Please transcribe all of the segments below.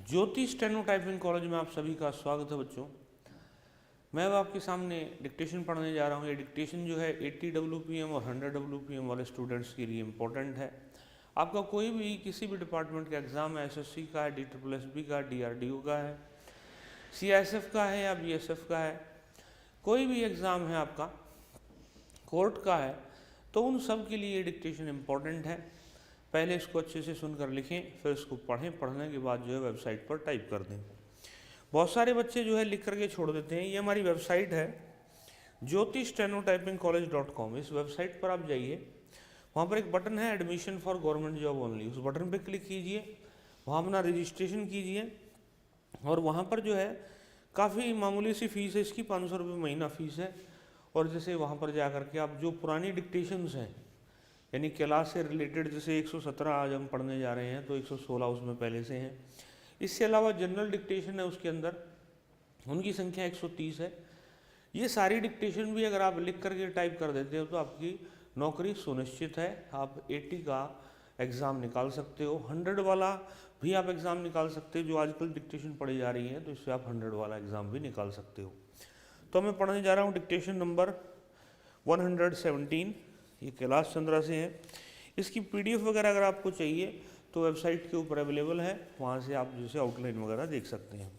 ज्योति steno typing college में आप सभी का स्वागत है बच्चों। मैं अब आपके सामने डिक्टेशन पढ़ने जा रहा हूँ। ये डिक्टेशन जो है 80 WPM और 100 WPM वाले स्टूडेंट्स के लिए इम्पोर्टेंट है। आपका कोई भी किसी भी डिपार्टमेंट का एग्ज़ाम है, SSC का है, DSSB का, DRDO का है, CISF का है या BSF का है, कोई भी एग्ज़ाम है आपका, कोर्ट का है, तो उन सब के लिए ये डिक्टेशन इम्पोर्टेंट है। पहले इसको अच्छे से सुनकर लिखें, फिर इसको पढ़ें, पढ़ने के बाद जो है वेबसाइट पर टाइप कर दें। बहुत सारे बच्चे जो है लिख करके छोड़ देते हैं। ये हमारी वेबसाइट है jyotistenotipingcollege.com। इस वेबसाइट पर आप जाइए, वहाँ पर एक बटन है admission for government job only, उस बटन पर क्लिक कीजिए, वहाँ अपना रजिस्ट्रेशन कीजिए और वहाँ पर जो है काफ़ी मामूली सी फ़ीस है इसकी, 500 रुपये महीना फ़ीस है। और जैसे वहाँ पर जा करके आप जो पुरानी डिक्टेशंस हैं यानी क्लास से रिलेटेड, जैसे 117 आज हम पढ़ने जा रहे हैं तो 116 उसमें पहले से हैं। इसके अलावा जनरल डिक्टेशन है, उसके अंदर उनकी संख्या 130 है। ये सारी डिक्टेशन भी अगर आप लिख करके टाइप कर देते हो तो आपकी नौकरी सुनिश्चित है। आप 80 का एग्ज़ाम निकाल सकते हो, 100 वाला भी आप एग्ज़ाम निकाल सकते हो। जो आजकल डिक्टेशन पढ़ी जा रही है तो इससे आप 100 वाला एग्ज़ाम भी निकाल सकते हो। तो मैं पढ़ने जा रहा हूँ डिक्टेशन नंबर 117। ये कैलाश चंद्रा से है। इसकी PDF वगैरह अगर आपको चाहिए तो वेबसाइट के ऊपर अवेलेबल है, वहाँ से आप जैसे आउटलाइन वगैरह देख सकते हैं।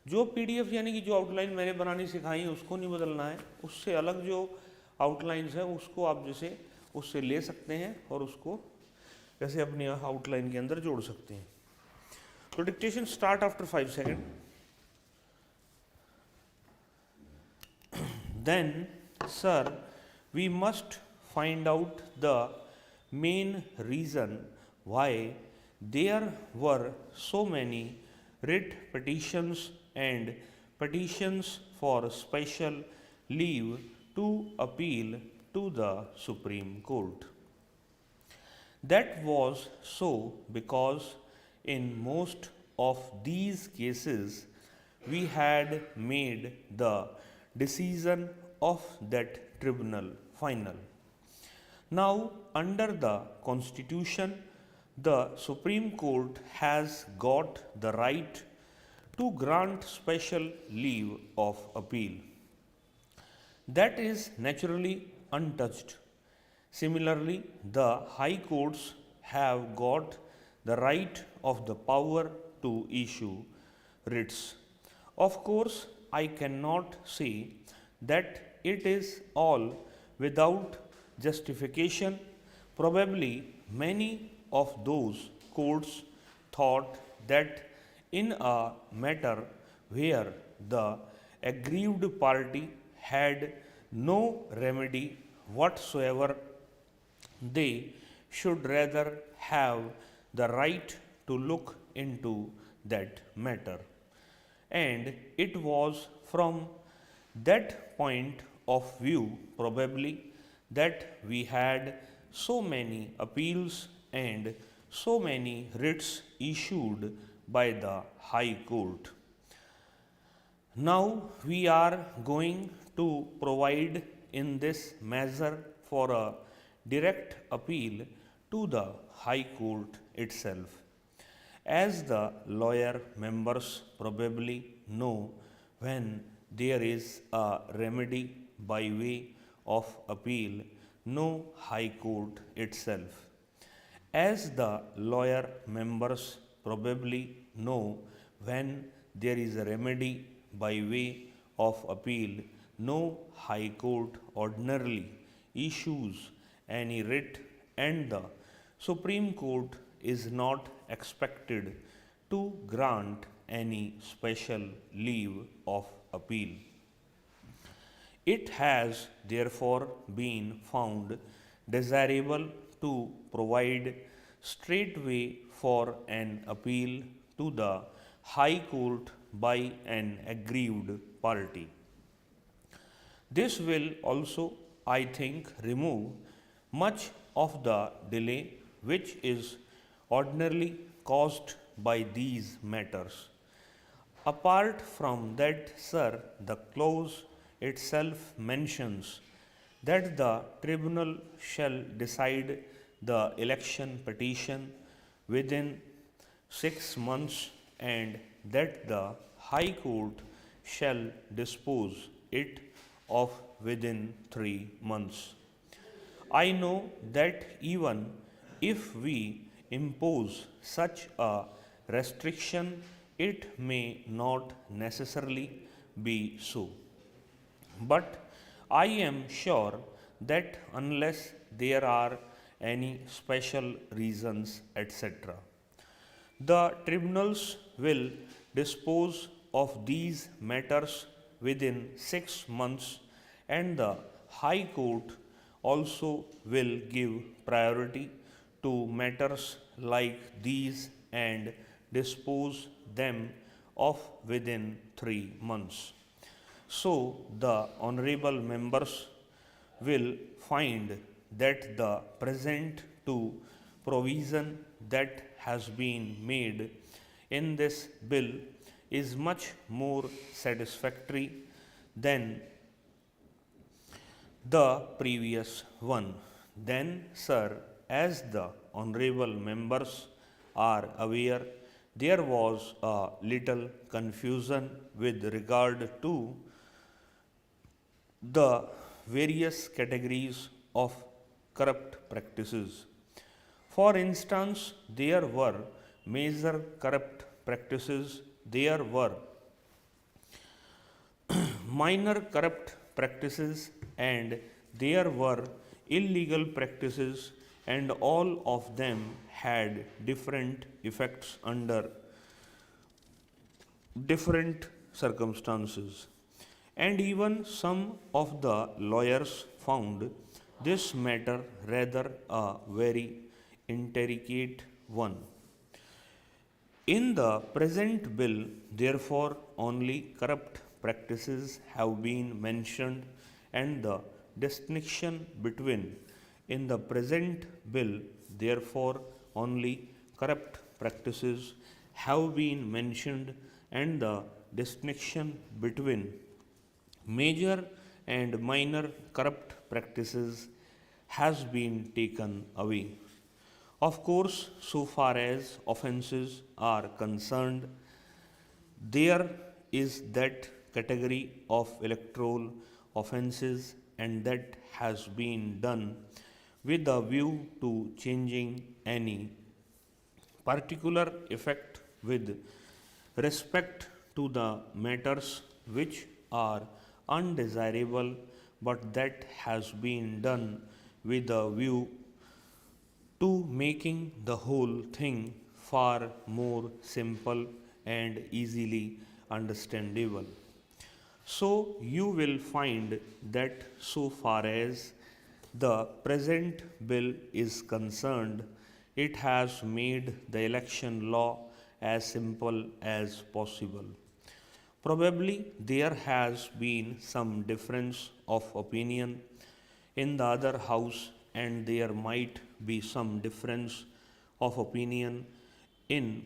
जो PDF यानी कि जो आउटलाइन मैंने बनानी सिखाई है उसको नहीं बदलना है, उससे अलग जो आउटलाइंस है उसको आप जैसे उससे ले सकते हैं और उसको जैसे अपनी आउटलाइन के अंदर जोड़ सकते हैं। तो dictation start after 5 second. Then sir we must find out the main reason why there were so many writ petitions and petitions for special leave to appeal to the Supreme Court. That was so because in most of these cases we had made the decision of that tribunal final. Now, under the Constitution, the Supreme Court has got the right to grant special leave of appeal. That is naturally untouched. Similarly, the High Courts have got the right of the power to issue writs. Of course, I cannot say that it is all without justification. Probably many of those courts thought that in a matter where the aggrieved party had no remedy whatsoever, they should rather have the right to look into that matter. And it was from that point of view probably that we had so many appeals and so many writs issued by the High Court. Now we are going to provide in this measure for a direct appeal to the High Court itself. As the lawyer members probably know, when there is a remedy by way of appeal, no High Court itself. As the lawyer members probably know, when there is a remedy by way of appeal, no High Court ordinarily issues any writ, and the Supreme Court is not expected to grant any special leave of appeal. It has therefore been found desirable to provide straightway for an appeal to the High Court by an aggrieved party. This will also, I think, remove much of the delay which is ordinarily caused by these matters. Apart from that, sir, the clause itself mentions that the tribunal shall decide the election petition within 6 months and that the High Court shall dispose it of within 3 months. I know that even if we impose such a restriction, it may not necessarily be so. But I am sure that unless there are any special reasons, etc., the tribunals will dispose of these matters within 6 months, and the High Court also will give priority to matters like these and dispose them of within 3 months. So, the honorable members will find that the present two provision that has been made in this bill is much more satisfactory than the previous one. Then, sir, as the honorable members are aware, there was a little confusion with regard to the various categories of corrupt practices. For instance, there were major corrupt practices, there were minor corrupt practices, and there were illegal practices, and all of them had different effects under different circumstances. And even some of the lawyers found this matter rather a very intricate one. In the present bill, therefore, only corrupt practices have been mentioned, and the distinction between in the present bill, therefore, only corrupt practices have been mentioned, and the distinction between major and minor corrupt practices has been taken away. Of course, so far as offences are concerned, there is that category of electoral offences, and that has been done with a view to changing any particular effect with respect to the matters which are undesirable, but that has been done with a view to making the whole thing far more simple and easily understandable. So, you will find that so far as the present bill is concerned, it has made the election law as simple as possible. Probably there has been some difference of opinion in the other house, and there might be some difference of opinion in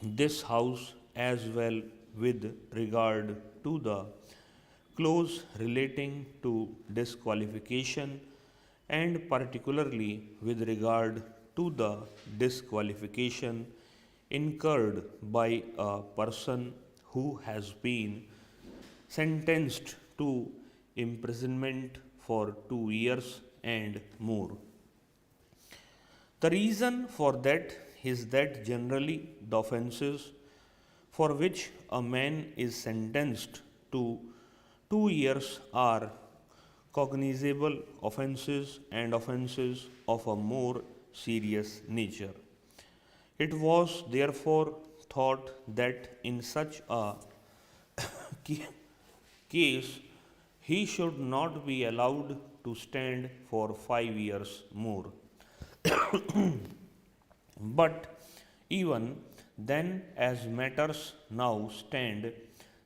this house as well with regard to the clause relating to disqualification, and particularly with regard to the disqualification incurred by a person who has been sentenced to imprisonment for 2 years and more. The reason for that is that generally the offences for which a man is sentenced to 2 years are cognizable offences and offences of a more serious nature. It was therefore thought that in such a case he should not be allowed to stand for 5 years more. But even then, as matters now stand,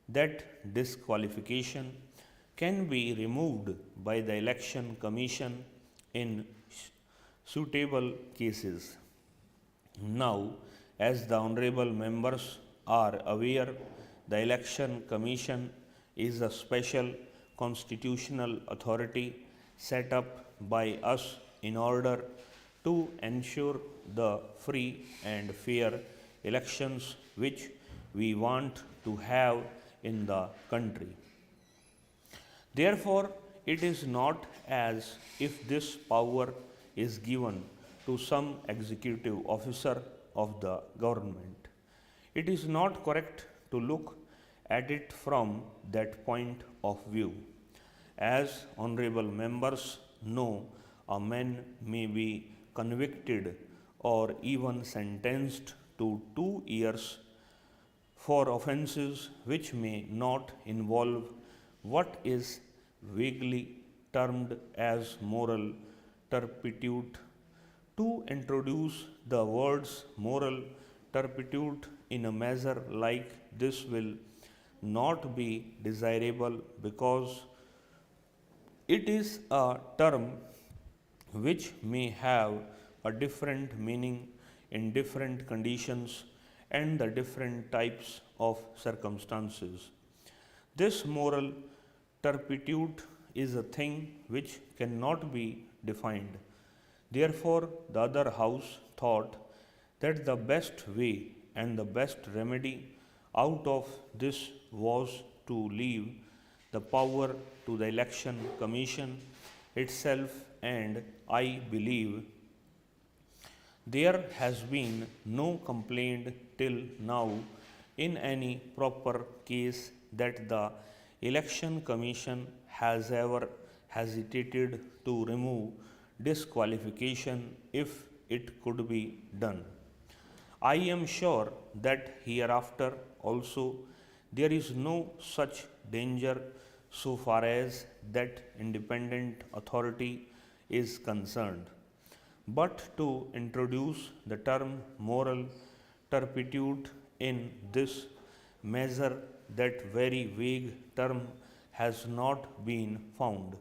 that disqualification can be removed by the Election Commission in suitable cases. Now, as the honorable members are aware, the Election Commission is a special constitutional authority set up by us in order to ensure the free and fair elections which we want to have in the country. Therefore, it is not as if this power is given to some executive officer of the government. It is not correct to look at it from that point of view. As honorable members know, a man may be convicted or even sentenced to 2 years for offences which may not involve what is vaguely termed as moral turpitude. To introduce the words moral turpitude in a measure like this will not be desirable because it is a term which may have a different meaning in different conditions and the different types of circumstances. This moral turpitude is a thing which cannot be defined. Therefore, the other house thought that the best way and the best remedy out of this was to leave the power to the Election Commission itself, and I believe there has been no complaint till now in any proper case that the Election Commission has ever hesitated to remove disqualification if it could be done. I am sure that hereafter also there is no such danger so far as that independent authority is concerned. But to introduce the term moral turpitude in this measure, that very vague term has not been found.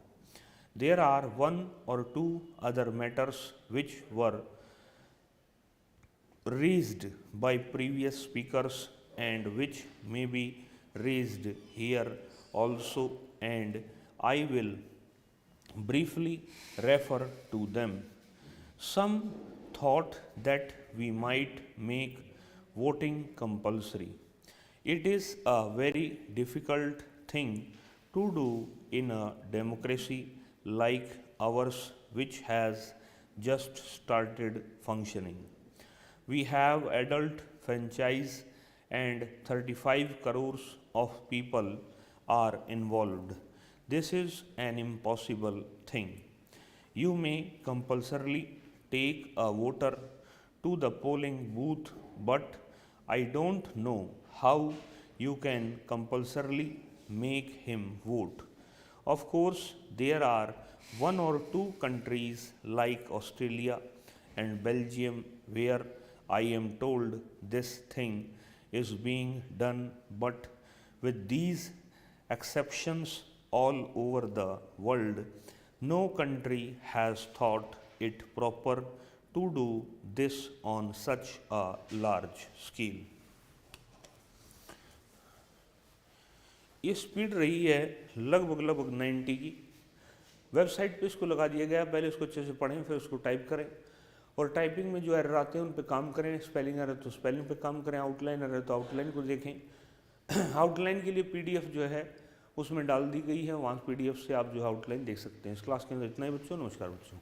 There are 1 or 2 other matters which were raised by previous speakers and which may be raised here also, and I will briefly refer to them. Some thought that we might make voting compulsory. It is a very difficult thing to do in a democracy like ours, which has just started functioning. We have adult franchise and 35 crores of people are involved. This is an impossible thing. You may compulsorily take a voter to the polling booth, but I don't know how you can compulsorily make him vote. Of course, there are 1 or 2 countries like Australia and Belgium where I am told this thing is being done, but with these exceptions all over the world, no country has thought it proper to do this on such a large scale. ये speed रही है लगभग 90 की। Website पे इसको लगा दिया गया, पहले इसको अच्छे से पढ़ें, फिर उसको टाइप करें, और टाइपिंग में जो एरर आते हैं उन पे काम करें। स्पेलिंग एरर तो स्पेलिंग पे काम करें, आउटलाइन एरर तो आउटलाइन को देखें। आउटलाइन के लिए पीडीएफ जो है उसमें डाल दी गई है, वहाँ पीडीएफ से आप जो है आउटलाइन देख सकते हैं। इस क्लास के अंदर इतना ही बच्चों। नमस्कार बच्चों।